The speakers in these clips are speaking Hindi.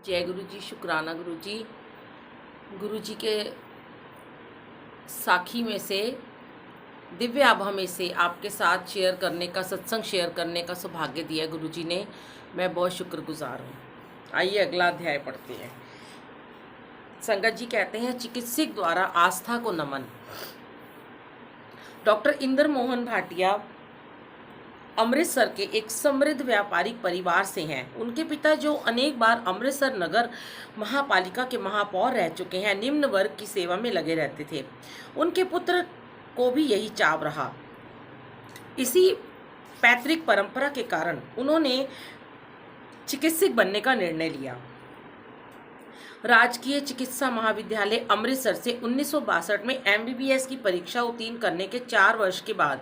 जय गुरु जी, शुक्राना गुरु जी। गुरु जी के साखी में से, दिव्य आभा में से आपके साथ शेयर करने का, सत्संग शेयर करने का सौभाग्य दिया गुरु जी ने। मैं बहुत शुक्रगुजार हूँ। आइए अगला अध्याय पढ़ते हैं। संगत जी कहते हैं, चिकित्सक द्वारा आस्था को नमन। डॉक्टर इंद्र मोहन भाटिया अमृतसर के एक समृद्ध व्यापारिक परिवार से हैं। उनके पिता, जो अनेक बार अमृतसर नगर महापालिका के महापौर रह चुके हैं, निम्न वर्ग की सेवा में लगे रहते थे। उनके पुत्र को भी यही चाव रहा। इसी पैतृक परंपरा के कारण उन्होंने चिकित्सक बनने का निर्णय लिया। राजकीय चिकित्सा महाविद्यालय अमृतसर से 1962 में MBBS की परीक्षा उत्तीर्ण करने के 4 वर्ष के बाद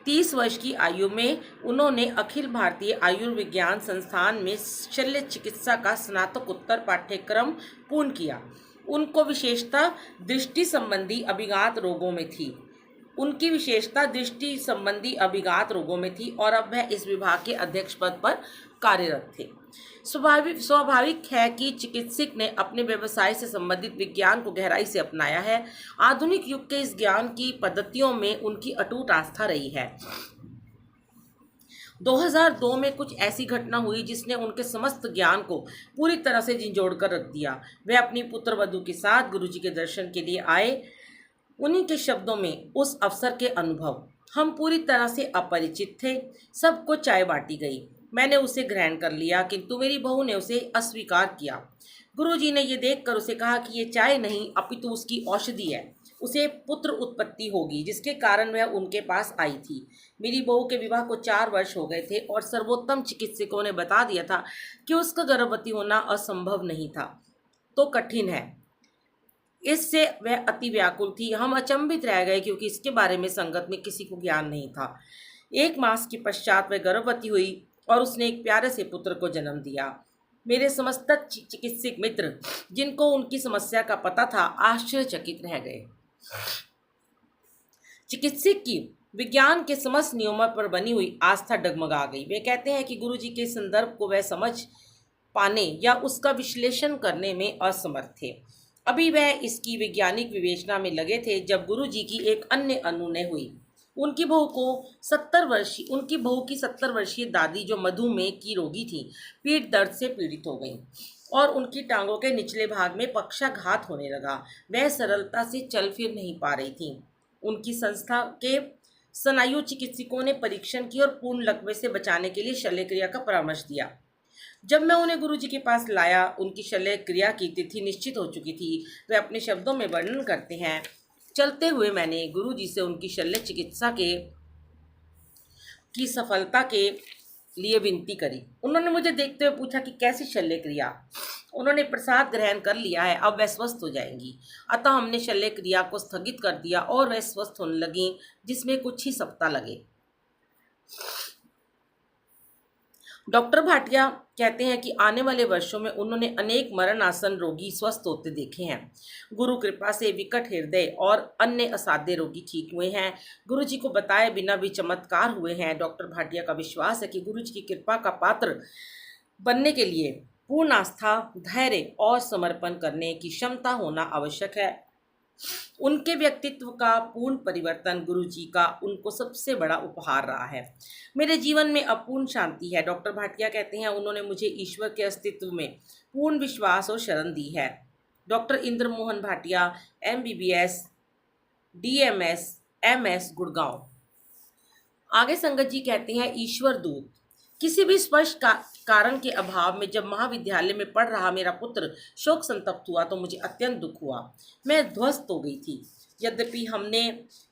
30 वर्ष की आयु में उन्होंने अखिल भारतीय आयुर्विज्ञान संस्थान में शल्य चिकित्सा का स्नातकोत्तर पाठ्यक्रम पूर्ण किया। उनको विशेषता दृष्टि संबंधी अभिघात रोगों में थी। उनकी विशेषता दृष्टि संबंधी अभिघात रोगों में थी और अब वह इस विभाग के अध्यक्ष पद पर कार्यरत थे। स्वाभाविक है कि चिकित्सक ने अपने व्यवसाय से संबंधित विज्ञान को गहराई से अपनाया है। आधुनिक युग के इस ज्ञान की पद्धतियों में उनकी अटूट आस्था रही है। 2002 में कुछ ऐसी घटना हुई जिसने उनके समस्त ज्ञान को पूरी तरह से झिंझोड़ कर रख दिया। वे अपनी पुत्र वधू के साथ गुरुजी के दर्शन के लिए आए। उन्हीं के शब्दों में उस अवसर के अनुभव, हम पूरी तरह से अपरिचित थे। सबको चाय बांटी गई। मैंने उसे ग्रहण कर लिया, किंतु मेरी बहू ने उसे अस्वीकार किया। गुरुजी ने यह देखकर उसे कहा कि ये चाय नहीं, अपितु उसकी औषधि है। उसे पुत्र उत्पत्ति होगी, जिसके कारण वह उनके पास आई थी। मेरी बहू के विवाह को 4 वर्ष हो गए थे और सर्वोत्तम चिकित्सकों ने बता दिया था कि उसका गर्भवती होना असंभव नहीं था, तो कठिन है। इससे वह अति व्याकुल थी। हम अचंभित रह गए, क्योंकि इसके बारे में संगत में किसी को ज्ञान नहीं था। 1 मास के पश्चात वह गर्भवती हुई और उसने एक प्यारे से पुत्र को जन्म दिया। मेरे समस्त चिकित्सक मित्र, जिनको उनकी समस्या का पता था, आश्चर्यचकित रह गए। चिकित्सक की विज्ञान के समस्त नियमों पर बनी हुई आस्था डगमगा गई। वे कहते हैं कि गुरुजी के संदर्भ को वह समझ पाने या उसका विश्लेषण करने में असमर्थ थे। अभी वह इसकी वैज्ञानिक विवेचना में लगे थे जब गुरुजी की एक अन्य अनूने हुई। उनकी बहू की 70 वर्षीय दादी, जो मधुमेह की रोगी थी, पीठ दर्द से पीड़ित हो गई और उनकी टांगों के निचले भाग में पक्षाघात होने लगा। वह सरलता से चल फिर नहीं पा रही थी। उनकी संस्था के स्नायु चिकित्सकों ने परीक्षण की और पूर्ण लकवे से बचाने के लिए शल्य क्रिया का परामर्श दिया। जब मैं उन्हें गुरुजी के पास लाया, उनकी शल्य क्रिया की तिथि निश्चित हो चुकी थी। वे अपने शब्दों में वर्णन करते हैं, चलते हुए मैंने गुरुजी से उनकी शल्य चिकित्सा की सफलता के लिए विनती करी। उन्होंने मुझे देखते हुए पूछा कि कैसी शल्य क्रिया। उन्होंने प्रसाद ग्रहण कर लिया है, अब वह स्वस्थ हो जाएंगी। अतः हमने शल्य क्रिया को स्थगित कर दिया और वह स्वस्थ होने लगी, जिसमें कुछ ही सप्ताह लगे। डॉक्टर भाटिया कहते हैं कि आने वाले वर्षों में उन्होंने अनेक मरणासन रोगी स्वस्थ होते देखे हैं। गुरु कृपा से विकट हृदय और अन्य असाध्य रोगी ठीक हुए हैं। गुरु जी को बताए बिना भी चमत्कार हुए हैं। डॉक्टर भाटिया का विश्वास है कि गुरु जी की कृपा का पात्र बनने के लिए पूर्ण आस्था, धैर्य और समर्पण करने की क्षमता होना आवश्यक है। उनके व्यक्तित्व का पूर्ण परिवर्तन गुरुजी का उनको सबसे बड़ा उपहार रहा है। मेरे जीवन में अपूर्ण शांति है। डॉक्टर भाटिया कहते हैं, उन्होंने मुझे ईश्वर के अस्तित्व में पूर्ण विश्वास और शरण दी है। Doctor Indra Mohan Bhatia, MBBS, DMS, MS, Gurgaon. आगे संगत जी कहते हैं, ईश्वर दूत। किसी भी स्पष्ट कारण के अभाव में जब महाविद्यालय में पढ़ रहा मेरा पुत्र शोक संतप्त हुआ तो मुझे अत्यंत दुख हुआ। मैं ध्वस्त हो गई थी। यद्यपि हमने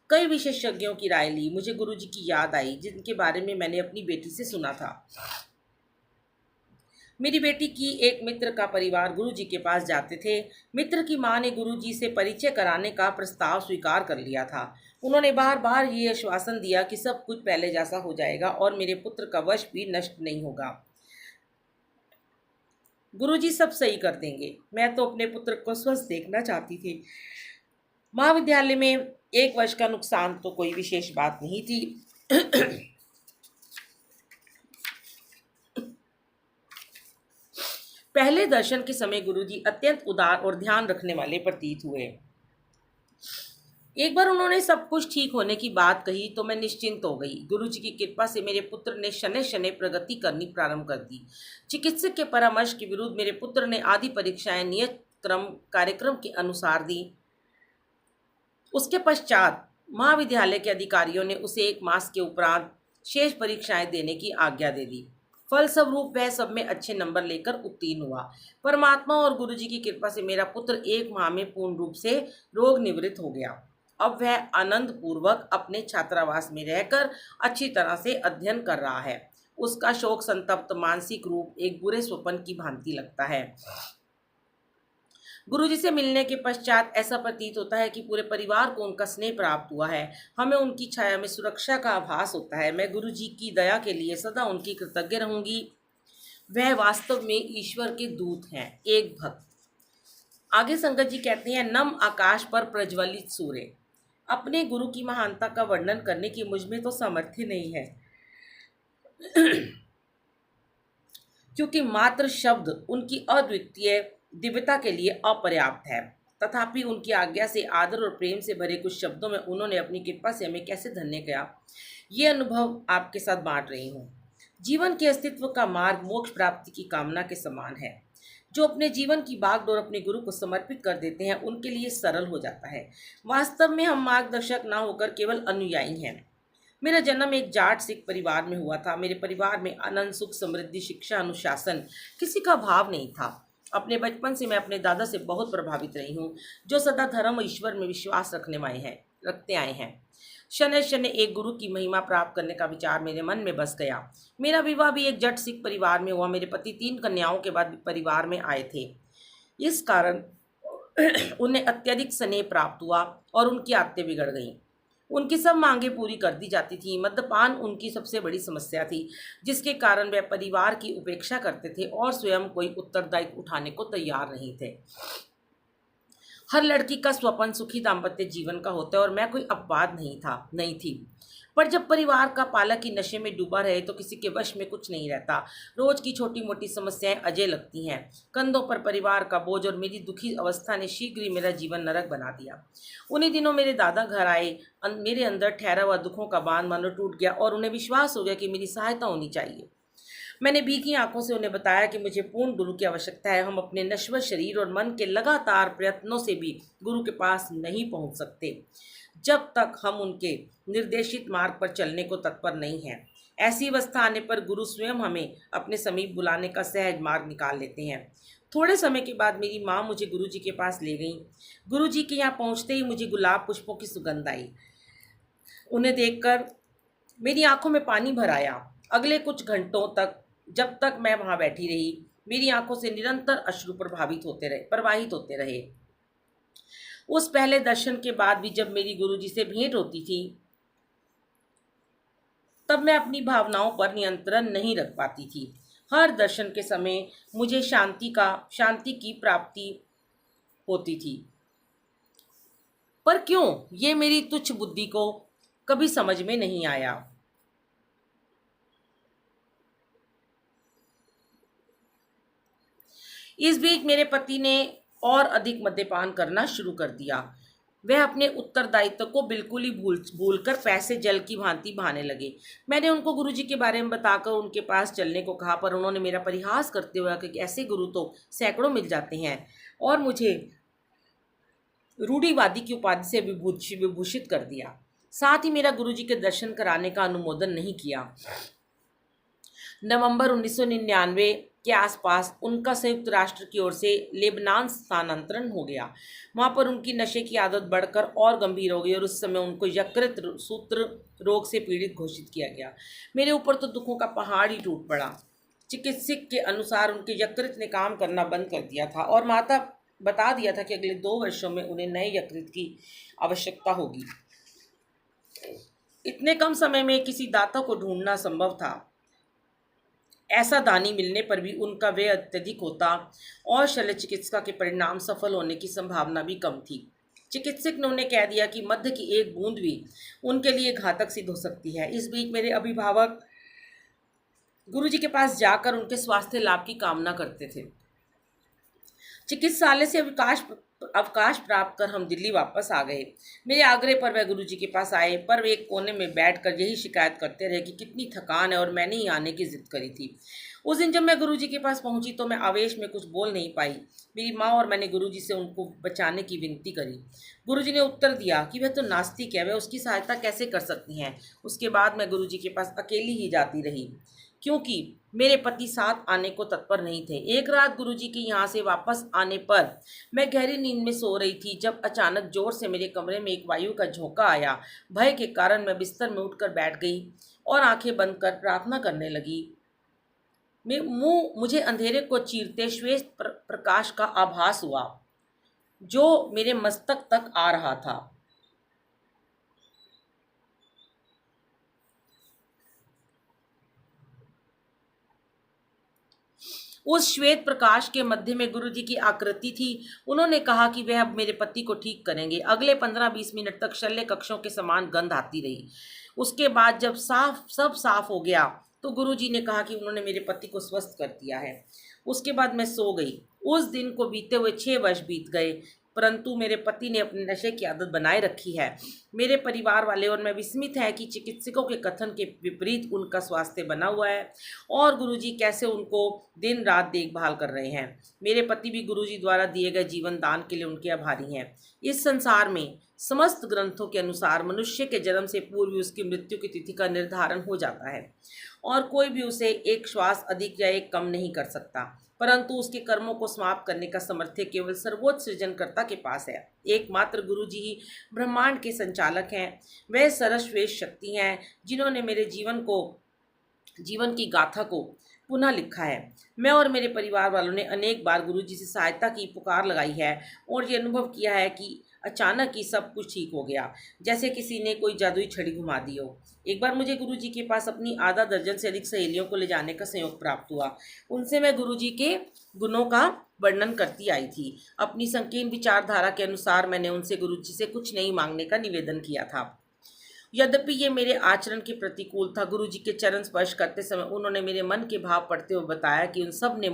कई विशेषज्ञों की राय ली, मुझे गुरुजी की याद आई, जिनके बारे में मैंने अपनी बेटी से सुना था। मेरी बेटी की एक मित्र का परिवार गुरुजी के पास जाते थे। मित्र की मां ने गुरुजी से परिचय कराने का प्रस्ताव स्वीकार कर लिया था। उन्होंने बार बार ये आश्वासन दिया कि सब कुछ पहले जैसा हो जाएगा और मेरे पुत्र का वश भी नष्ट नहीं होगा। गुरुजी सब सही कर देंगे। मैं तो अपने पुत्र को स्वस्थ देखना चाहती थी। महाविद्यालय में 1 वर्ष का नुकसान तो कोई विशेष बात नहीं थी। पहले दर्शन के समय गुरुजी अत्यंत उदार और ध्यान रखने वाले प्रतीत हुए। एक बार उन्होंने सब कुछ ठीक होने की बात कही तो मैं निश्चिंत हो गई। गुरुजी की कृपा से मेरे पुत्र ने शनै शनै प्रगति करनी प्रारंभ कर दी। चिकित्सक के परामर्श के विरुद्ध मेरे पुत्र ने आधी परीक्षाएं नियत कार्यक्रम के अनुसार दी। उसके पश्चात महाविद्यालय के अधिकारियों ने उसे 1 मास के उपरांत शेष परीक्षाएं देने की आज्ञा दे दी। फलस्वरूप वह सब में अच्छे नंबर लेकर उत्तीर्ण हुआ। परमात्मा और गुरुजी की कृपा से मेरा पुत्र 1 माह में पूर्ण रूप से रोग निवृत्त हो गया। अब वह आनंद पूर्वक अपने छात्रावास में रहकर अच्छी तरह से अध्ययन कर रहा है। उसका शोक संतप्त मानसिक रूप एक बुरे स्वप्न की भांति लगता है। गुरुजी से मिलने के पश्चात ऐसा प्रतीत होता है कि पूरे परिवार को उनका स्नेह प्राप्त हुआ है। हमें उनकी छाया में सुरक्षा का आभास होता है। मैं गुरुजी की दया के लिए सदा उनकी कृतज्ञ रहूंगी। वह वास्तव में ईश्वर के दूत हैं, एक भक्त। आगे संगत जी कहते हैं, नम आकाश पर प्रज्वलित सूर्य। अपने गुरु की महानता का वर्णन करने की मुझ में तो सामर्थ्य नहीं है क्योंकि मात्र शब्द उनकी अद्वितीय दिव्यता के लिए अपर्याप्त है। तथापि उनकी आज्ञा से आदर और प्रेम से भरे कुछ शब्दों में उन्होंने अपनी कृपा से हमें कैसे धन्य किया, ये अनुभव आपके साथ बांट रही हूँ। जीवन के अस्तित्व का मार्ग मोक्ष प्राप्ति की कामना के समान है। जो अपने जीवन की बागडोर अपने गुरु को समर्पित कर देते हैं उनके लिए सरल हो जाता है। वास्तव में हम मार्गदर्शक ना होकर केवल अनुयायी हैं। मेरा जन्म एक जाट सिख परिवार में हुआ था। मेरे परिवार में आनंद, सुख, समृद्धि, शिक्षा, अनुशासन किसी का भाव नहीं था। अपने बचपन से मैं अपने दादा से बहुत प्रभावित रही हूँ, जो सदा धर्म और ईश्वर में विश्वास रखते आए हैं। शनै शनै एक गुरु की महिमा प्राप्त करने का विचार मेरे मन में बस गया। मेरा विवाह भी एक जट सिख परिवार में हुआ। मेरे पति 3 कन्याओं के बाद परिवार में आए थे। इस कारण उन्हें अत्यधिक स्नेह प्राप्त हुआ और उनकी आदतें बिगड़ गईं। उनकी सब मांगें पूरी कर दी जाती थी। मद्यपान उनकी सबसे बड़ी समस्या थी, जिसके कारण वे परिवार की उपेक्षा करते थे और स्वयं कोई उत्तरदायित्व उठाने को तैयार नहीं थे। हर लड़की का स्वप्न सुखी दाम्पत्य जीवन का होता है और मैं कोई अपवाद नहीं थी। पर जब परिवार का पालक ही नशे में डूबा रहे तो किसी के वश में कुछ नहीं रहता। रोज की छोटी मोटी समस्याएं अजय लगती हैं। कंधों पर परिवार का बोझ और मेरी दुखी अवस्था ने शीघ्र ही मेरा जीवन नरक बना दिया। उन्हीं दिनों मेरे दादा घर आए। मेरे अंदर ठहरा हुआ दुखों का बांध मानो टूट गया और उन्हें विश्वास हो गया कि मेरी सहायता होनी चाहिए। मैंने भीगी आंखों से उन्हें बताया कि मुझे पूर्ण गुरु की आवश्यकता है। हम अपने नश्वर शरीर और मन के लगातार प्रयत्नों से भी गुरु के पास नहीं पहुंच सकते जब तक हम उनके निर्देशित मार्ग पर चलने को तत्पर नहीं हैं। ऐसी अवस्था आने पर गुरु स्वयं हमें अपने समीप बुलाने का सहज मार्ग निकाल लेते हैं। थोड़े समय के बाद मेरी माँ मुझे गुरुजी के पास ले गई। गुरुजी के यहाँ पहुँचते ही मुझे गुलाब पुष्पों की सुगंध आई। उन्हें देखकर मेरी आंखों में पानी भर आया। अगले कुछ घंटों तक जब तक मैं वहाँ बैठी रही, मेरी आंखों से निरंतर अश्रु प्रवाहित होते रहे। उस पहले दर्शन के बाद भी जब मेरी गुरुजी से भेंट होती थी तब मैं अपनी भावनाओं पर नियंत्रण नहीं रख पाती थी। हर दर्शन के समय मुझे शांति की प्राप्ति होती थी। पर क्यों, ये मेरी तुच्छ बुद्धि को कभी समझ में नहीं आया। इस बीच मेरे पति ने और अधिक मद्यपान करना शुरू कर दिया। वह अपने उत्तरदायित्व को बिल्कुल ही भूलकर पैसे जल की भांति बहाने लगे। मैंने उनको गुरुजी के बारे में बताकर उनके पास चलने को कहा, पर उन्होंने मेरा परिहास करते हुए कि ऐसे गुरु तो सैकड़ों मिल जाते हैं और मुझे रूढ़िवादी की उपाधि से विभूषित कर दिया। साथ ही मेरा गुरुजी के दर्शन कराने का अनुमोदन नहीं किया। नवंबर 1999 के आसपास उनका संयुक्त राष्ट्र की ओर से लेबनान स्थानांतरण हो गया। वहाँ पर उनकी नशे की आदत बढ़कर और गंभीर हो गई और उस समय उनको यकृत सूत्र रोग से पीड़ित घोषित किया गया। मेरे ऊपर तो दुखों का पहाड़ ही टूट पड़ा। चिकित्सक के अनुसार उनके यकृत ने काम करना बंद कर दिया था और माता बता दिया था कि अगले 2 वर्षों में उन्हें नए यकृत की आवश्यकता होगी। इतने कम समय में किसी दाता को ढूंढना संभव था। ऐसा दानी मिलने पर भी उनका व्यय अत्यधिक होता और शल्य चिकित्सा के परिणाम सफल होने की संभावना भी कम थी। चिकित्सक ने उन्हें कह दिया कि मद्य की एक बूंद भी उनके लिए घातक सिद्ध हो सकती है। इस बीच मेरे अभिभावक गुरुजी के पास जाकर उनके स्वास्थ्य लाभ की कामना करते थे। चिकित्सालय से अवकाश प्राप्त कर हम दिल्ली वापस आ गए। मेरे आग्रह पर वह गुरुजी के पास आए, पर वे एक कोने में बैठकर यही शिकायत करते रहे कि कितनी थकान है और मैंने ही आने की जिद करी थी। उस दिन जब मैं गुरुजी के पास पहुंची तो मैं आवेश में कुछ बोल नहीं पाई। मेरी माँ और मैंने गुरुजी से उनको बचाने की विनती करी। गुरुजी ने उत्तर दिया कि वह तो नास्तिक है, वह उसकी सहायता कैसे कर सकती हैं। उसके बाद मैं गुरुजी के पास अकेली ही जाती रही, क्योंकि मेरे पति साथ आने को तत्पर नहीं थे। एक रात गुरुजी के यहाँ से वापस आने पर मैं गहरी नींद में सो रही थी, जब अचानक जोर से मेरे कमरे में एक वायु का झोंका आया। भय के कारण मैं बिस्तर में उठकर बैठ गई और आंखें बंद कर प्रार्थना करने लगी। मुझे अंधेरे को चीरते श्वेत प्रकाश का आभास हुआ, जो मेरे मस्तक तक आ रहा था। उस श्वेत प्रकाश के मध्य में गुरुजी की आकृति थी। उन्होंने कहा कि वह अब मेरे पति को ठीक करेंगे। अगले 15-20 मिनट तक शल्य कक्षों के समान गंध आती रही। उसके बाद जब सब साफ हो गया तो गुरुजी ने कहा कि उन्होंने मेरे पति को स्वस्थ कर दिया है। उसके बाद मैं सो गई। उस दिन को बीते हुए 6 वर्ष बीत गए, परंतु मेरे पति ने अपने नशे की आदत बनाए रखी है। मेरे परिवार वाले और मैं विस्मित हैं कि चिकित्सकों के कथन के विपरीत उनका स्वास्थ्य बना हुआ है और गुरुजी कैसे उनको दिन रात देखभाल कर रहे हैं। मेरे पति भी गुरुजी द्वारा दिए गए जीवन दान के लिए उनके आभारी हैं। इस संसार में समस्त ग्रंथों के अनुसार मनुष्य के जन्म से पूर्व उसकी मृत्यु की तिथि का निर्धारण हो जाता है और कोई भी उसे एक श्वास अधिक या एक कम नहीं कर सकता, परंतु उसके कर्मों को समाप्त करने का सामर्थ्य केवल सर्वोच्च सृजनकर्ता के पास है। एकमात्र गुरुजी ही ब्रह्मांड के संचालक हैं। वह सर्वश्रेष्ठ शक्ति हैं जिन्होंने मेरे जीवन की गाथा को पुनः लिखा है। मैं और मेरे परिवार वालों ने अनेक बार गुरुजी से सहायता की पुकार लगाई है और ये अनुभव किया है कि अचानक ही सब कुछ ठीक हो गया, जैसे किसी ने कोई जादुई छड़ी घुमा दी हो। एक बार मुझे गुरुजी के पास अपनी आधा दर्जन से अधिक सहेलियों को ले जाने का संयोग प्राप्त हुआ। उनसे मैं गुरुजी के गुणों का वर्णन करती आई थी। अपनी संकीर्ण विचारधारा के अनुसार मैंने उनसे गुरुजी से कुछ नहीं मांगने का निवेदन किया था। यद्यपि ये मेरे आचरण के प्रतिकूल था, गुरुजी के चरण स्पर्श करते समय उन्होंने मेरे मन के भाव पढ़ते हुए बताया कि उन सब ने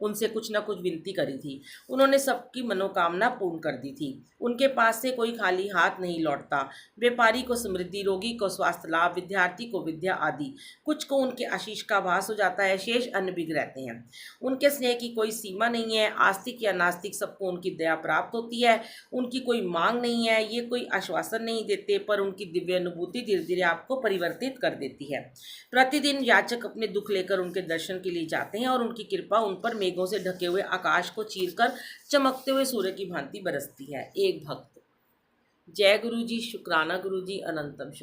उनसे कुछ न कुछ विनती करी थी। उन्होंने सबकी मनोकामना पूर्ण कर दी थी। उनके पास से कोई खाली हाथ नहीं लौटता। व्यापारी को समृद्धि, रोगी को स्वास्थ्य लाभ, विद्यार्थी को विद्या आदि। कुछ को उनके आशीष का आभास हो जाता है, शेष अन्य बिक रहते हैं। उनके स्नेह की कोई सीमा नहीं है। आस्तिक या नास्तिक सबको उनकी दया प्राप्त होती है। उनकी कोई मांग नहीं है, ये कोई आश्वासन नहीं देते, पर उनकी दिव्य अनुभूति धीरे धीरे आपको परिवर्तित कर देती है। प्रतिदिन याचक अपने दुख लेकर उनके दर्शन के लिए जाते हैं और उनकी कृपा उन पर मेघों से ढके हुए आकाश को चीरकर चमकते हुए सूर्य की भांति बरसती है। एक भक्त। जय गुरु जी, शुक्राना गुरु जी, अनंतम शुक्र।